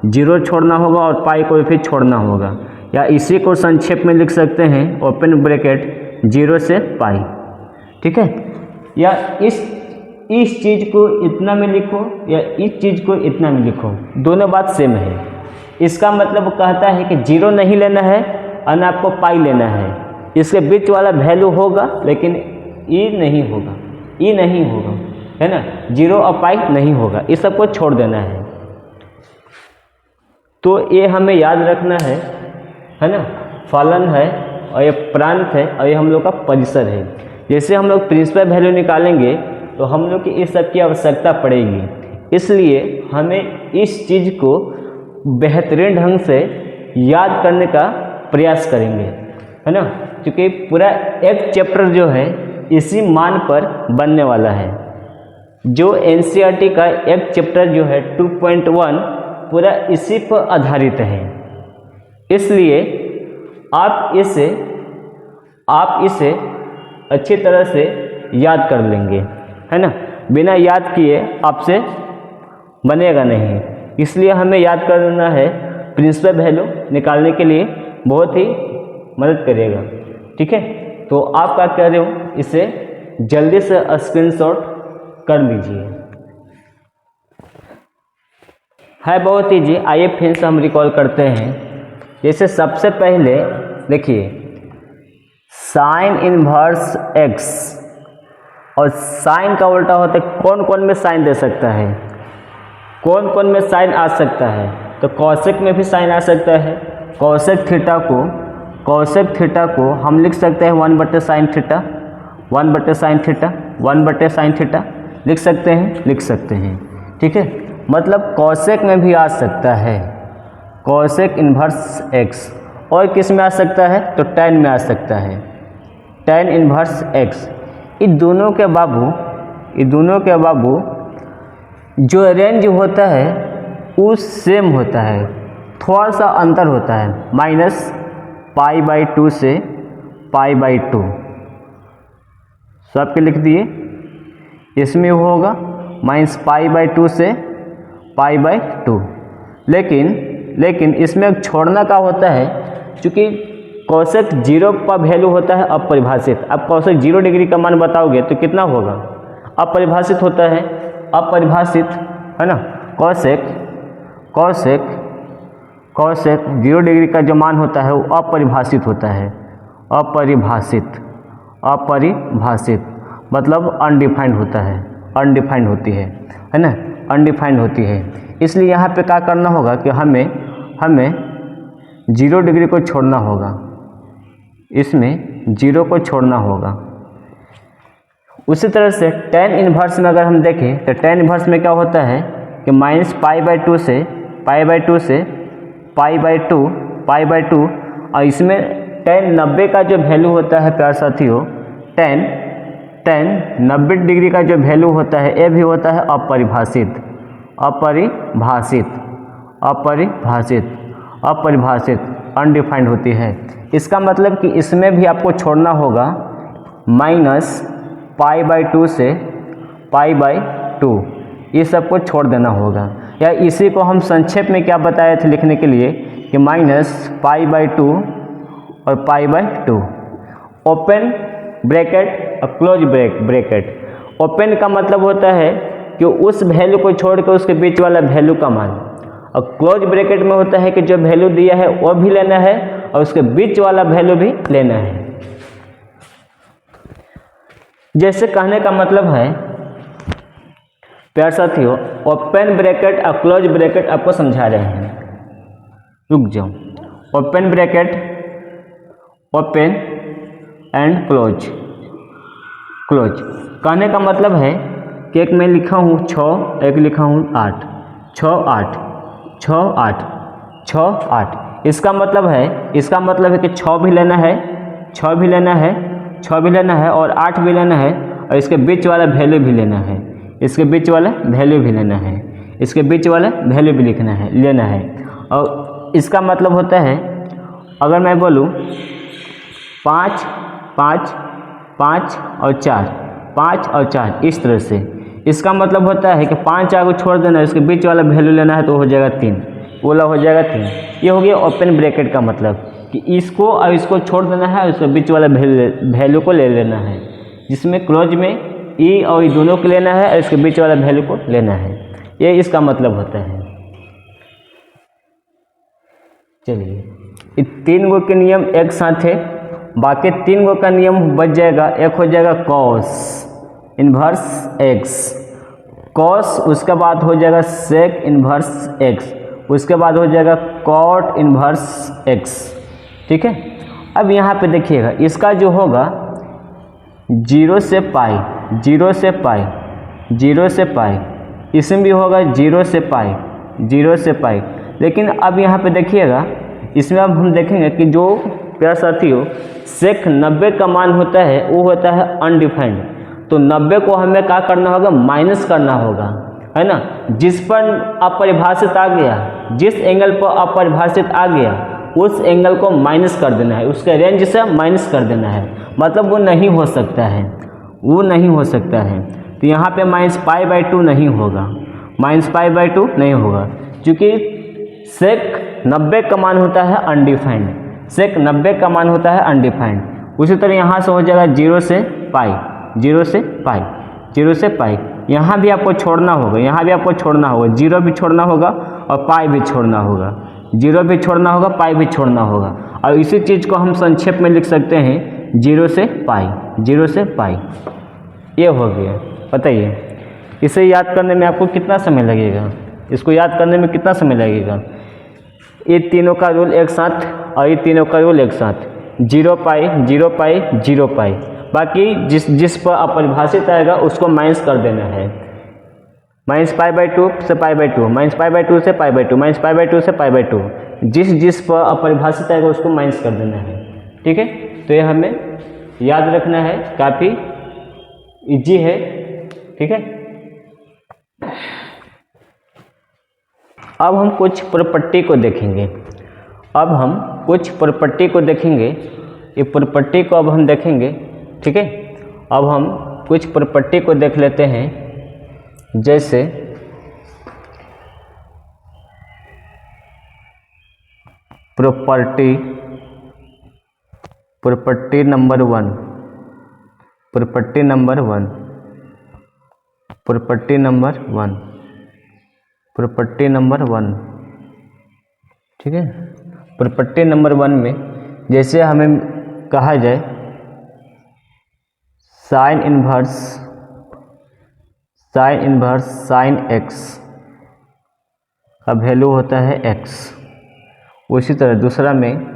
Speaker 2: 0 छोड़ना होगा और पाई को भी छोड़ना होगा। या इसी को संक्षेप में लिख सकते हैं ओपन ब्रैकेट 0 से पाई, ठीक है, या इस चीज़ को इतना में लिखो या इस चीज़ को इतना में लिखो, दोनों बात सेम है। इसका मतलब कहता है कि 0 नहीं लेना है और ना आपको पाई लेना है, इसके बीच वाला वैल्यू होगा लेकिन ई नहीं होगा, है ना, 0 और पाई नहीं होगा, इस सबको छोड़ देना है। तो ये हमें याद रखना है ना, फलन है और ये प्रांत है और ये हम लोग का परिसर है। जैसे हम लोग प्रिंसिपल वैल्यू निकालेंगे तो हम लोग की इस सब की आवश्यकता पड़ेगी, इसलिए हमें इस चीज़ को बेहतरीन ढंग से याद करने का प्रयास करेंगे, है ना, क्योंकि पूरा एक चैप्टर जो है इसी मान पर बनने वाला है। जो NCERT का एक चैप्टर जो है 2.1 पूरा इसी पर आधारित है, इसलिए आप इसे अच्छी तरह से याद कर लेंगे, है ना। बिना याद किए आपसे बनेगा नहीं, इसलिए हमें याद करना है। प्रिंसिपल वैल्यू निकालने के लिए बहुत ही मदद करेगा, ठीक है। तो आप क्या कर रहे हो, इसे जल्दी से स्क्रीनशॉट कर लीजिए। है बहुत ईजी, आइए फिर से हम रिकॉल करते हैं। जैसे सबसे पहले देखिए साइन इनवर्स x और साइन का उल्टा होता है, कौन कौन में साइन दे सकता है, कौन कौन में साइन आ सकता है, तो कॉसेक में भी साइन आ सकता है। कॉसेक थीटा को हम लिख सकते हैं 1/sin theta, 1/sin theta, 1/sin theta लिख सकते हैं, ठीक है। मतलब कॉसेक में भी आ सकता है, कॉसेक इन्वर्स x, और किस में आ सकता है, तो tan में आ सकता है, tan इन्वर्स x। इन दोनों के बाबू जो रेंज होता है वो सेम होता है, थोड़ा सा अंतर होता है, -π/2 से π/2 सबके लिख दिए। इसमें होगा -π/2 से π/2, लेकिन इसमें छोड़ना का होता है, क्योंकि कॉसेक 0 का वैल्यू होता है अपरिभाषित। अब कॉसेक 0 डिग्री का मान बताओगे तो कितना होगा, अपरिभाषित होता है, अपरिभाषित, है ना। कॉसेक 0 डिग्री का जो मान होता है वो अपरिभाषित होता है, अपरिभाषित मतलब अनडिफाइंड होता है, अनडिफाइंड होती है ना, अनडिफाइंड होती है। इसलिए यहाँ पे क्या करना होगा कि हमें 0 डिग्री को छोड़ना होगा, इसमें 0 को छोड़ना होगा। उसी तरह से tan इन्वर्स में अगर हम देखें तो tan इन्वर्स में क्या होता है कि -π/2 से π/2, और इसमें tan 90 का जो वैल्यू होता है प्यार साथियों, tan 90 डिग्री का जो वैल्यू होता है ये भी होता है अपरिभाषित, अनडिफाइंड होती है। इसका मतलब कि इसमें भी आपको छोड़ना होगा -π/2 से π/2, ये सब को छोड़ देना होगा। या इसी को हम संक्षेप में क्या बताए थे लिखने के लिए कि -π/2 और π/2, ओपन ब्रैकेट और क्लोज ब्रैकेट। ओपन का मतलब होता है कि उस वैल्यू को छोड़ के उसके बीच वाला वैल्यू का मान, और क्लोज ब्रैकेट में होता है कि जो वैल्यू दिया है वो भी लेना है और उसके बीच वाला वैल्यू भी लेना है। जैसे कहने का मतलब है प्यार साथियों, ओपन ब्रैकेट और क्लोज ब्रैकेट आपको समझा रहे हैं, रुक जाओ। Open bracket, open and close. कहने का मतलब है कि एक मैं लिखा हूँ 6, एक लिखा हूँ 8, 6 8। इसका मतलब है कि 6 भी लेना है, 6 भी लेना है और 8 भी लेना है, और इसके बीच वाला वैल्यू भी लेना है, इसके बीच वाला वैल्यू भी लेना है, इसके बीच वाला वैल्यू भी लेना है। और इसका मतलब होता है, अगर मैं बोलूँ 5 और 4 इस तरह से, इसका मतलब होता है कि 5 को छोड़ देना है, इसके बीच वाला वैल्यू लेना है, तो हो जाएगा 3, बोला हो जाएगा 3। ये हो गया ओपन ब्रैकेट का मतलब कि इसको और इसको छोड़ देना है और इसके बीच वाला वैल्यू को ले लेना है। जिसमें क्लोज में ई और ई दोनों को लेना है और इसके बीच वाला वैल्यू को लेना है। ये इसका मतलब होता है। चलिए, ये 3 गो के नियम एक साथ है, बाकी 3 गो का नियम बच जाएगा। एक हो जाएगा कॉस इन्वर्स एक्स, कॉस, उसके बाद हो जाएगा सेक इन्वर्स एक्स, उसके बाद हो जाएगा कॉट इन्वर्स एक्स। ठीक है, अब यहाँ पे देखिएगा इसका जो होगा 0 से पाई, 0 से पाई, 0 से पाई, इसमें भी होगा 0 से पाई, 0 से पाई। लेकिन अब यहाँ पे देखिएगा इसमें अब हम देखेंगे कि जो प्यारे साथियों सेक 90 का मान होता है वो होता है अनडिफाइंड। तो 90 को हमें क्या करना होगा, माइनस करना होगा, है ना। जिस पर अपरिभाषित आ गया, जिस एंगल पर अपरिभाषित आ गया उस एंगल को माइनस कर देना है, उसके रेंज से माइनस कर देना है, मतलब वो नहीं हो सकता है, वो नहीं हो सकता है। तो यहाँ पे -π/2 नहीं होगा, -π/2 नहीं होगा, क्योंकि सेक 90 का मान होता है अनडिफाइंड, सेक 90 का मान होता है अनडिफाइंड। उसी तरह यहाँ से हो जाएगा 0 से पाई, 0 से पाई, 0 से पाई। यहाँ भी आपको छोड़ना होगा, यहाँ भी आपको छोड़ना होगा, 0 भी छोड़ना होगा और पाई भी छोड़ना होगा, 0 भी छोड़ना होगा, पाई भी छोड़ना होगा। और इसी चीज़ को हम संक्षेप में लिख सकते हैं 0 से पाई, 0 से पाई। ये हो गया। बताइए इसे याद करने में आपको कितना समय लगेगा, इसको याद करने में कितना समय लगेगा। ये तीनों का रूल एक साथ और ये तीनों का रूल एक साथ, 0 पाई, 0 पाई, 0 पाई। बाकी जिस पर अपरिभाषित आएगा उसको माइनस कर देना है, -π/2 से π/2, -π/2 से π/2, -π/2 से π/2। जिस पर अपरिभाषित आएगा उसको माइनस कर देना है। ठीक है, तो ये हमें याद रखना है, काफ़ी इजी है। ठीक है, अब हम कुछ प्रॉपर्टी को देखेंगे, अब हम कुछ प्रॉपर्टी को देखेंगे, ये प्रॉपर्टी को अब हम देखेंगे। ठीक है, अब हम कुछ प्रॉपर्टी को देख लेते हैं, जैसे property number 1, property number 1, property number 1, property number 1। ठीक है, प्रॉपर्टी नंबर 1 में जैसे हमें कहा जाए साइन इन्वर्स साइन एक्स का वैल्यू होता है x। उसी तरह दूसरा में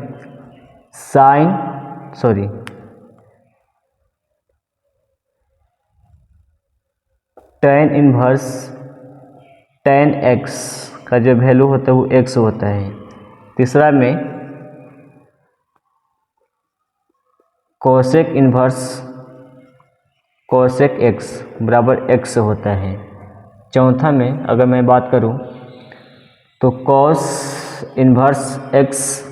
Speaker 2: tan इन्वर्स tan x का जो वैल्यू होता है वो x होता है। तीसरा में कोसेक इन्वर्स कोसेक x बराबर x होता है। चौथा में अगर मैं बात करूं तो कॉस इन्वर्स x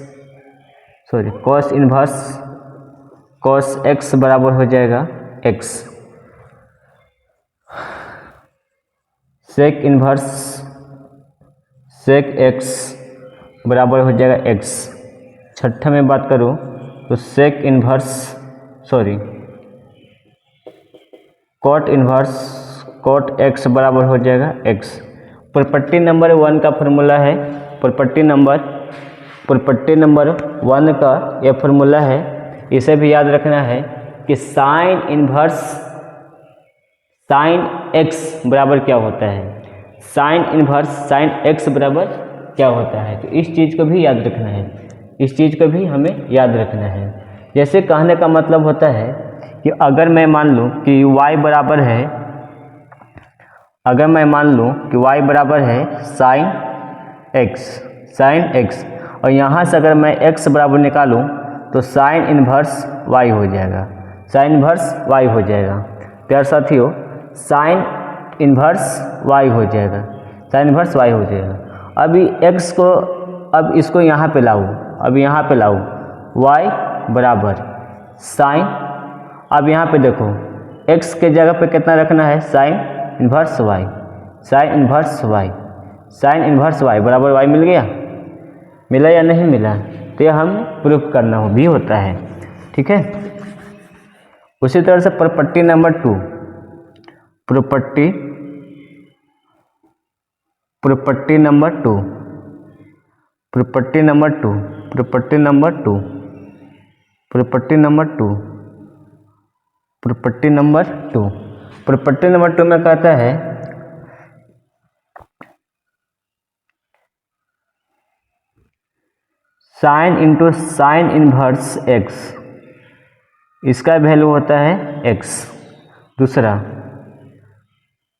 Speaker 2: बराबर हो जाएगा x। सेक x बराबर हो जाएगा x। छठा में बात करूं तो कॉट x बराबर हो जाएगा x। प्रॉपर्टी नंबर 1 का फॉर्मूला है, प्रॉपर्टी नंबर 1 का यह फॉर्मूला है, इसे भी याद रखना है कि साइन x बराबर क्या होता है, साइन x बराबर क्या होता है। तो इस चीज़ को भी याद रखना है, इस चीज़ को भी हमें याद रखना है। जैसे कहने का मतलब होता है कि अगर मैं मान लूँ कि y बराबर है, अगर मैं मान लूँ कि y बराबर है साइन x और यहाँ से अगर मैं x बराबर निकालूँ तो साइन इन्वर्स y हो जाएगा, साइन इन्वर्स y हो जाएगा। प्यारे साथियों साइन इन्वर्स y हो जाएगा, साइन इन्वर्स y हो जाएगा। अभी x को, अब इसको यहाँ पे लाऊँ, अब यहाँ पे लाऊँ y बराबर साइन, अब यहाँ पे देखो x के जगह पे कितना रखना है, sign inverse y, sign inverse y बराबर y मिल गया, मिला या नहीं मिला, तो यह हम प्रूफ करना हो भी होता है। ठीक है, उसी तरह से property number 2, property number 2, property number 2, property number 2, property number 2, property number 2, property number 2 में कहता है sine into sine inverse x, इसका वैल्यू होता है x। दूसरा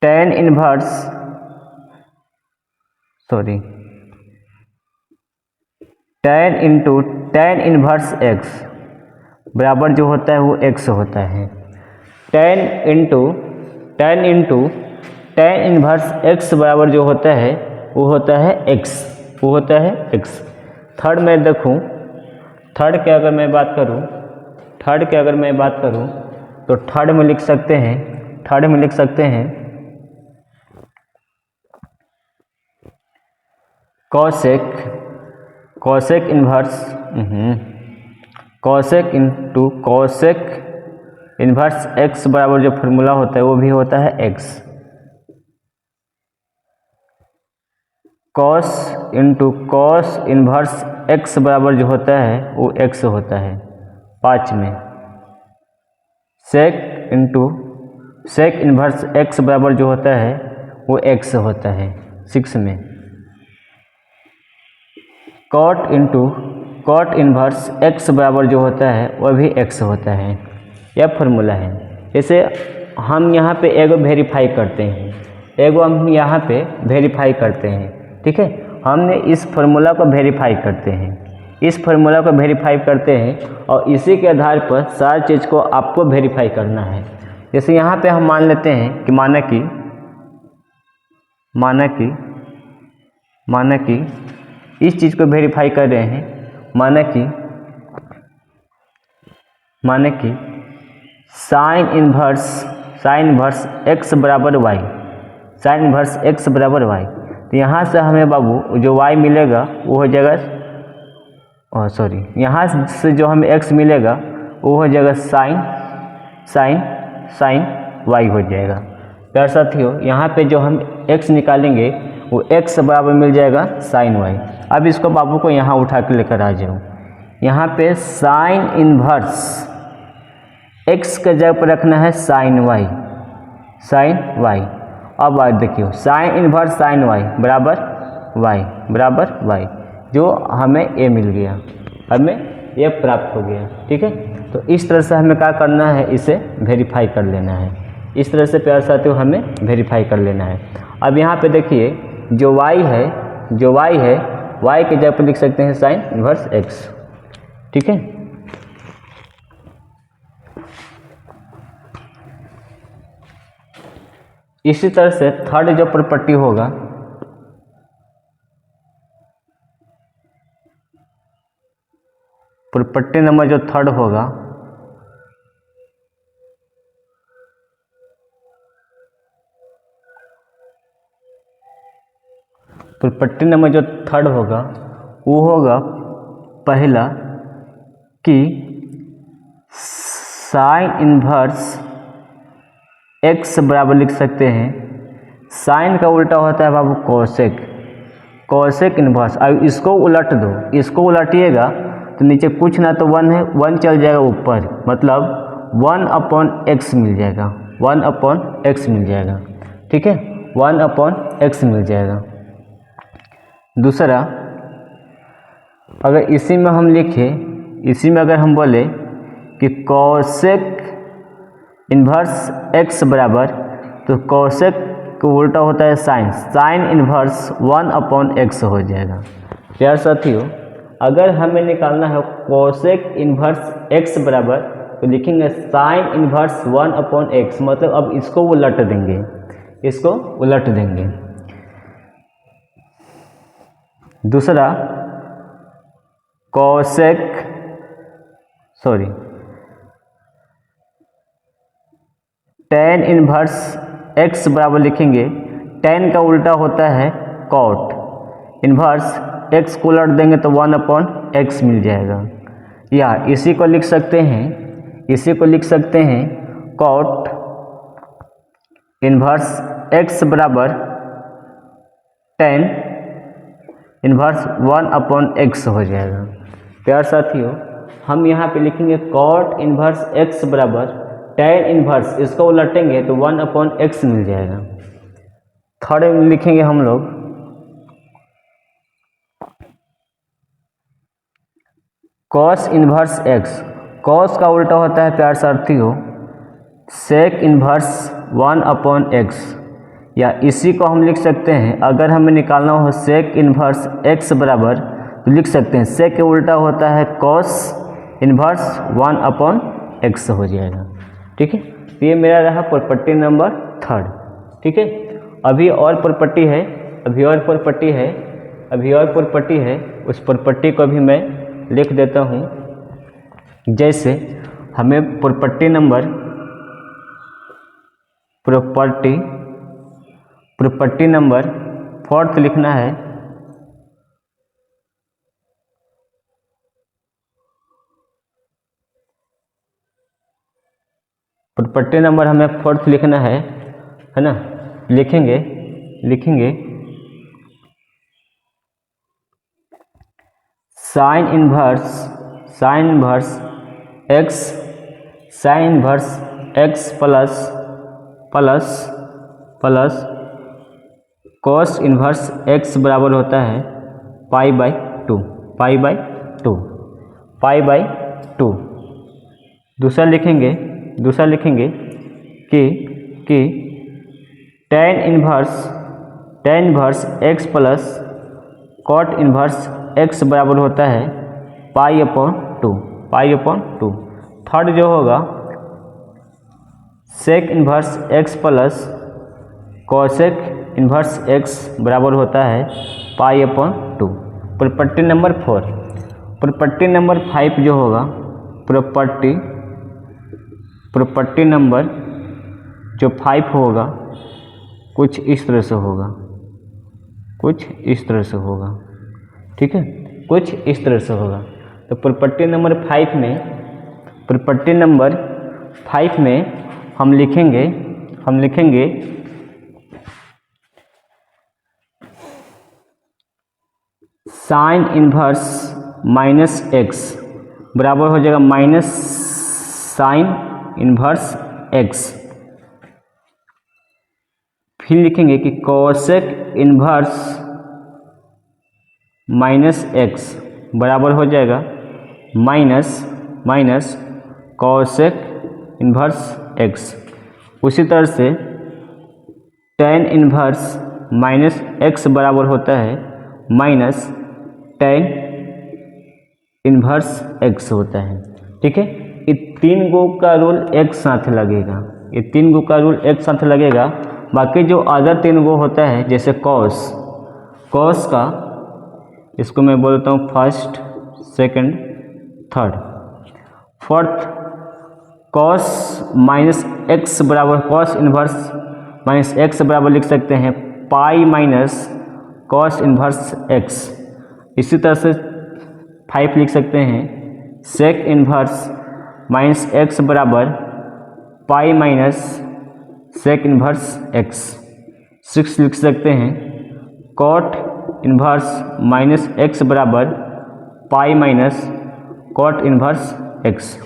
Speaker 2: tan inverse tan into tan inverse x बराबर जो होता है वो x होता है। Ten into tan inverse x बराबर जो होता है वो होता है x, वो होता है x। थर्ड में देखूं, थर्ड की अगर मैं बात करूं तो थर्ड में लिख सकते हैं कॉसेक इन्वर्स x बराबर जो फॉर्मूला होता है वो भी होता है x। कॉस इन्वर्स x बराबर जो होता है वो x होता है 5 में। सेक इन्वर्स x बराबर जो होता है वो x होता है 6 में। कॉट इन्वर्स x बराबर जो होता है वह भी x होता है। यह फॉर्मूला है। जैसे हम यहाँ पे एगो वेरीफाई करते हैं, ठीक है। हमने इस फार्मूला को वेरीफाई करते हैं, और इसी के आधार पर सारी चीज़ को आपको वेरीफाई करना है। जैसे यहाँ पे हम मान लेते हैं कि माना कि इस चीज़ को वेरीफाई कर रहे हैं। माना कि साइन इन्वर्स x बराबर y, तो यहाँ से हमें बाबू जो y मिलेगा वो हो जाएगा, यहाँ से जो हमें x मिलेगा वो हो जाएगा साइन y हो जाएगा। प्यारे साथियों, यहाँ पे जो हम x निकालेंगे वो x बराबर मिल जाएगा साइन y। अब इसको बाबू को यहाँ उठा के लेकर आ जाओ। यहाँ पे साइन इन्वर्स x के जगह पर रखना है साइन y। अब आज देखियो साइन इन्वर्स साइन y बराबर y, जो हमें a मिल गया, हमें a प्राप्त हो गया, ठीक है। तो इस तरह से हमें क्या करना है, इसे वेरीफाई कर लेना है। इस तरह से प्यारे साथियों हमें वेरीफाई कर लेना है। अब यहाँ पे देखिए जो y है y के जगह पर लिख सकते हैं साइन इन्वर्स x, ठीक है। इसी तरह से थर्ड जो प्रॉपर्टी होगा, प्रॉपर्टी नंबर जो थर्ड होगा वो होगा पहला कि साइन इन्वर्स x बराबर लिख सकते हैं, साइन का उल्टा होता है बाबू कॉसेक इन्वर्स। अब इसको उलट दो, इसको उलटिएगा तो नीचे कुछ ना तो 1 है, 1 चल जाएगा ऊपर, मतलब 1/x मिल जाएगा, 1/x मिल जाएगा, ठीक है, 1/x मिल जाएगा। दूसरा अगर इसी में हम अगर हम बोले कि कॉसेक इन्वर्स x बराबर, तो कॉसेक को उल्टा होता है साइन इन्वर्स 1/x हो जाएगा। प्यारे साथियों, अगर हमें निकालना है कॉसेक इन्वर्स x बराबर, तो लिखेंगे साइन इन्वर्स 1/x, मतलब अब इसको उलट देंगे, दूसरा टेन इन्वर्स x बराबर लिखेंगे, टेन का उल्टा होता है कॉट, इन्वर्स x को उलट देंगे तो 1/x मिल जाएगा। या इसी को लिख सकते हैं इसी को लिख सकते हैं कॉट इन्वर्स x बराबर tan इन्वर्स 1/x हो जाएगा। प्यार साथियों, हम यहाँ पे लिखेंगे कॉट इन्वर्स x बराबर tan इन्वर्स, इसको उलटेंगे तो 1/x मिल जाएगा। थर्ड में लिखेंगे हम लोग cos इन्वर्स x। cos का उल्टा होता है प्यार साथियों sec इन्वर्स 1/x, या इसी को हम लिख सकते हैं, अगर हमें निकालना हो sec इन्वर्स x बराबर तो लिख सकते हैं sec के उल्टा होता है cos इन्वर्स 1/x हो जाएगा। ठीक है, तो ये मेरा रहा प्रॉपर्टी नंबर 3। ठीक है, अभी और प्रॉपर्टी है, उस प्रॉपर्टी को भी मैं लिख देता हूँ। जैसे हमें प्रॉपर्टी नंबर 4 लिखना है। प्रॉपर्टी नंबर हमें 4 लिखना है ना। लिखेंगे sign inverse x plus cos inverse x बराबर होता है π/2। दूसरा लिखेंगे कि tan inverse x plus cot inverse x बराबर होता है π/2। थर्ड जो होगा sec inverse x plus cosec inverse x बराबर होता है π/2। Property number 4। प्रॉपर्टी नंबर 5 जो होगा, प्रॉपर्टी नंबर जो 5 होगा कुछ इस तरह से होगा। ठीक है, कुछ इस तरह से होगा। तो प्रॉपर्टी नंबर 5 में हम लिखेंगे साइन इन्वर्स माइनस x बराबर हो जाएगा माइनस साइन इन्वर्स x। फिर लिखेंगे कि कोसेक इन्वर्स माइनस x बराबर हो जाएगा माइनस कोसेक इन्वर्स x। उसी तरह से tan इन्वर्स माइनस x बराबर होता है माइनस tan इन्वर्स x होता है। ठीक है, ये 3 गो का रूल एक साथ लगेगा। बाकी जो अदर 3 गो होता है जैसे कॉस का, इसको मैं बोलता हूँ first, second, third. Fourth cos minus X बराबर कॉस इन्वर्स माइनस एक्स बराबर लिख सकते हैं pi minus cos inverse x. इसी तरह से 5 लिख सकते हैं सेक इन्वर्स माइनस एक्स बराबर pi minus sec inverse X. 6 लिख सकते हैं कॉट इन्वर्स माइनस एक्स बराबर pi minus cot inverse X.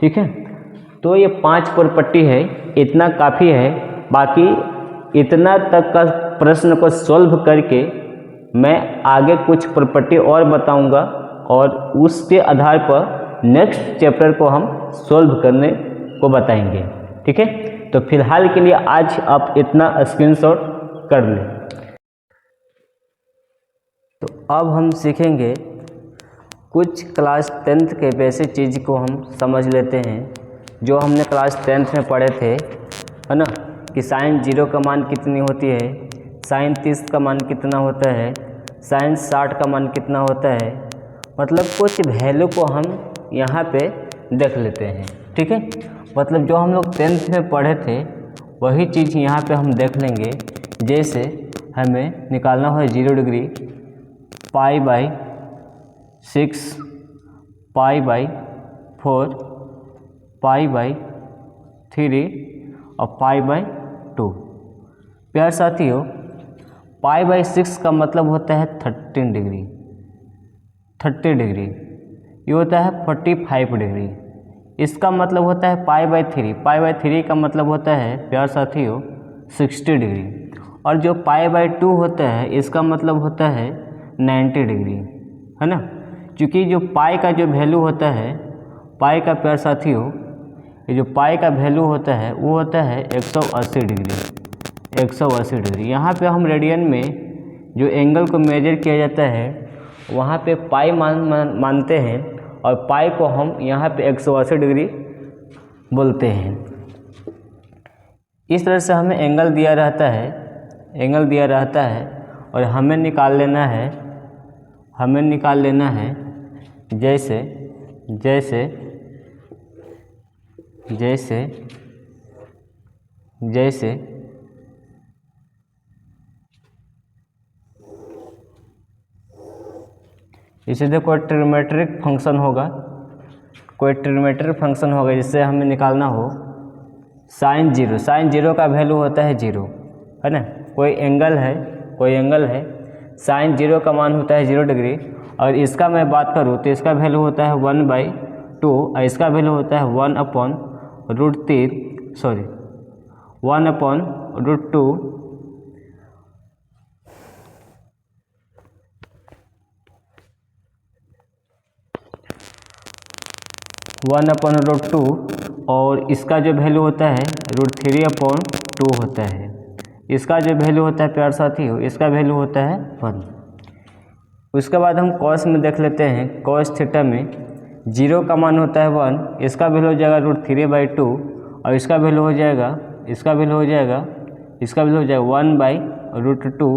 Speaker 2: ठीक है, तो ये 5 प्रॉपर्टी है, इतना काफ़ी है। बाकी इतना तक का प्रश्न को सॉल्व करके मैं आगे कुछ प्रॉपर्टी और बताऊंगा और उसके आधार पर नेक्स्ट चैप्टर को हम सॉल्व करने को बताएंगे। ठीक है, तो फिलहाल के लिए आज आप इतना स्क्रीनशॉट कर लें। तो अब हम सीखेंगे कुछ क्लास 10th के बेसिक चीज़ को हम समझ लेते हैं जो हमने क्लास 10th में पढ़े थे, है ना, कि साइन 0 का मान कितनी होती है, साइन 30 का मान कितना होता है, साइन 60 का मान कितना होता है। मतलब कुछ वैल्यू को हम यहाँ पे देख लेते हैं। ठीक है, मतलब जो हम लोग 10th में पढ़े थे वही चीज़ यहाँ पे हम देख लेंगे। जैसे हमें निकालना हो 0 डिग्री, पाई/6, पाई/4, π/3 और π/2। प्यारे साथियों, π/6 का मतलब होता है 30 डिग्री, ये होता है 45 डिग्री। इसका मतलब होता है π/3 का मतलब होता है प्यारे साथियों 60 डिग्री। और जो π/2 होता है इसका मतलब होता है 90 डिग्री, है ना। क्योंकि जो पाई का जो वैल्यू होता है, पाई का प्यारे साथियों, ये जो पाई का वैल्यू होता है वो होता है 180 डिग्री। यहाँ पे हम रेडियन में जो एंगल को मेजर किया जाता है वहाँ पे पाई मानते हैं और पाई को हम यहाँ पे 180 डिग्री बोलते हैं। इस तरह से हमें एंगल दिया रहता है और हमें निकाल लेना है जैसे इसे देखो कोई ट्रिग्नोमेट्रिक फंक्शन होगा जिससे हमें निकालना हो साइन जीरो का वैल्यू होता है 0, है ना। कोई एंगल है साइन 0 का मान होता है 0 डिग्री, और इसका मैं बात करूँ तो इसका वैल्यू होता है 1/2 और इसका वैल्यू होता है 1/√2 1/√2 और इसका जो वैल्यू होता है √3/2 होता है। इसका जो वैल्यू होता है प्यारे साथियों, इसका वैल्यू होता है 1। उसके बाद हम कॉस में देख लेते हैं। कॉस थीटा में 0 का मान होता है 1, इसका वैल्यू हो जाएगा √3/2 और इसका वैल्यू हो जाएगा 1/√2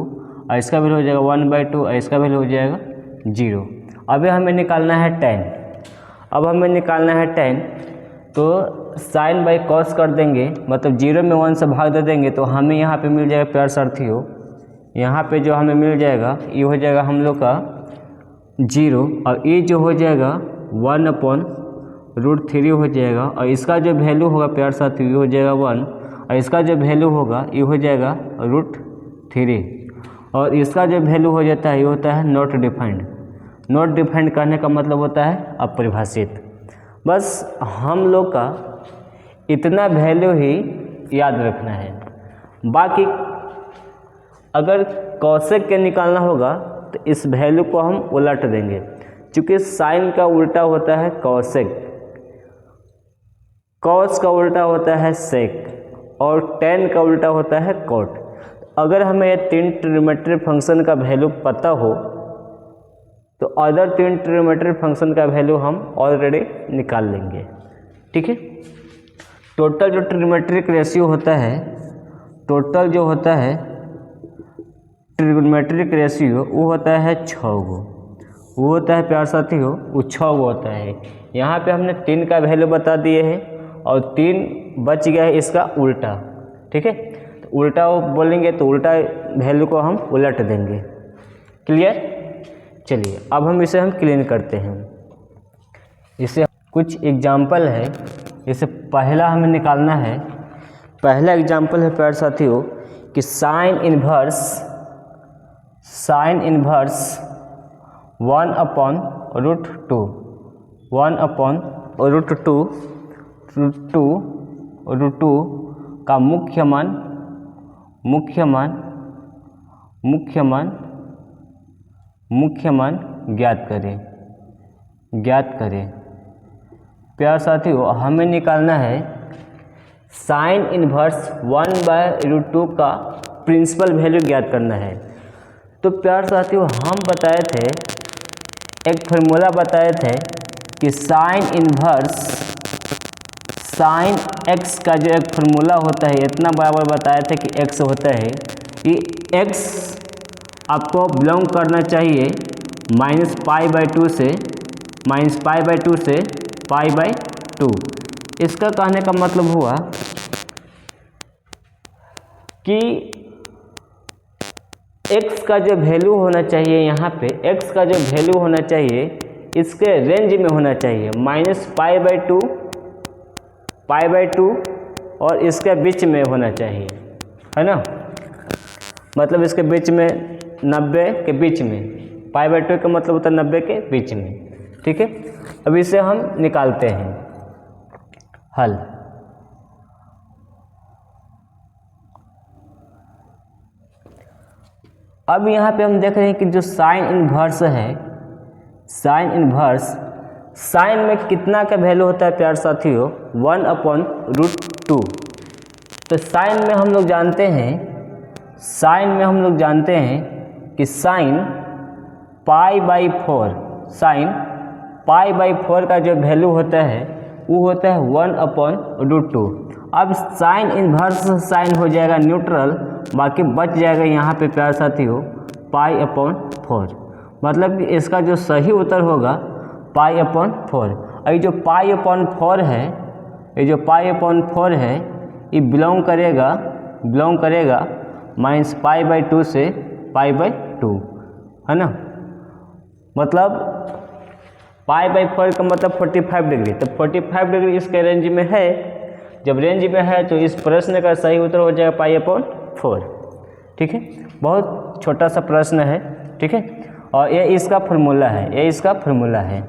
Speaker 2: और इसका वैल्यू हो जाएगा 1/2 और इसका वैल्यू हो जाएगा 0। अभी हमें निकालना है tan। तो साइन बाई कॉस कर देंगे, मतलब 0 में 1 से भाग दे देंगे तो हमें यहाँ पे मिल जाएगा प्यारे साथियों, यहाँ पे जो हमें मिल जाएगा ये हो जाएगा हम लोग का 0 और ये जो हो जाएगा 1/√3 हो जाएगा और इसका जो वैल्यू होगा प्यारे साथियों ये हो जाएगा 1 और इसका जो वैल्यू होगा ये हो जाएगा √3 और इसका जो वैल्यू हो जाता है ये होता है नॉट डिफाइंड करने का मतलब होता है अपरिभाषित। बस हम लोग का इतना वैल्यू ही याद रखना है। बाकी अगर कॉसेक के निकालना होगा तो इस वैल्यू को हम उलट देंगे, क्योंकि साइन का उल्टा होता है कॉसेक, कॉस का उल्टा होता है सेक और टेन का उल्टा होता है कॉट। अगर हमें ये 3 ट्रिग्नोमेट्रिक फंक्शन का वैल्यू पता हो तो अदर 3 ट्रिग्नोमेट्रिक फंक्शन का वैल्यू हम ऑलरेडी निकाल लेंगे, ठीक है। टोटल जो ट्रिग्नोमेट्रिक रेशियो होता है, ट्रिग्नोमेट्रिक रेशियो वो होता है 6 गो, वो होता है प्यारे साथियों वो 6 गो होता है। यहाँ पे हमने 3 का वैल्यू बता दिए हैं और 3 बच गया है इसका उल्टा, ठीक है। तो उल्टा वो बोलेंगे तो उल्टा वैल्यू को हम उलट देंगे। क्लियर? चलिए अब हम इसे क्लीन करते हैं। इसे कुछ एग्जाम्पल है, जैसे पहला हमें निकालना है। पहला एग्जाम्पल है प्यारे साथियों कि साइन इन्वर्स 1/√2 का मुख्य मान ज्ञात करें। प्यारे साथियों हमें निकालना है साइन इन्वर्स 1/√2 का प्रिंसिपल वैल्यू ज्ञात करना है। तो प्यारे साथियों हम बताए थे, एक फार्मूला बताए थे कि साइन x का जो एक फार्मूला होता है, इतना बराबर बताया था कि x होता है, ये x आपको बिलोंग करना चाहिए -π/2 से π/2। इसका कहने का मतलब हुआ कि x का जो वैल्यू होना चाहिए, यहाँ पे x का जो वैल्यू होना चाहिए इसके रेंज में होना चाहिए, -π/2 π/2 और इसके बीच में होना चाहिए, है ना। मतलब इसके बीच में 90 के बीच में, π/2 का मतलब होता है 90 के बीच में, ठीक है। अब इसे हम निकालते हैं हल। अब यहाँ पे हम देख रहे हैं कि जो साइन इनवर्स है, साइन इनवर्स, साइन में कितना का वैल्यू होता है प्यारे साथियों, 1/√2। तो साइन में हम लोग जानते हैं, साइन में हम लोग जानते हैं कि साइन π/4, साइन π/4 का जो वैल्यू होता है वो होता है 1/√2। अब साइन इनवर्स साइन हो जाएगा न्यूट्रल, बाकी बच जाएगा यहाँ पे प्यारे साथियों π/4। मतलब कि इसका जो सही उत्तर होगा π/4। और ये जो π/4 है, ये जो π/4 है, ये बिलोंग करेगा -π/2 से π/2, है ना। मतलब π/4 का मतलब 45 डिग्री, तो 45 डिग्री इसके रेंज में है। जब रेंज में है तो इस प्रश्न का सही उत्तर हो जाएगा π/4, ठीक है। बहुत छोटा सा प्रश्न है, ठीक है। और ये इसका फॉर्मूला है, ये इसका फॉर्मूला है।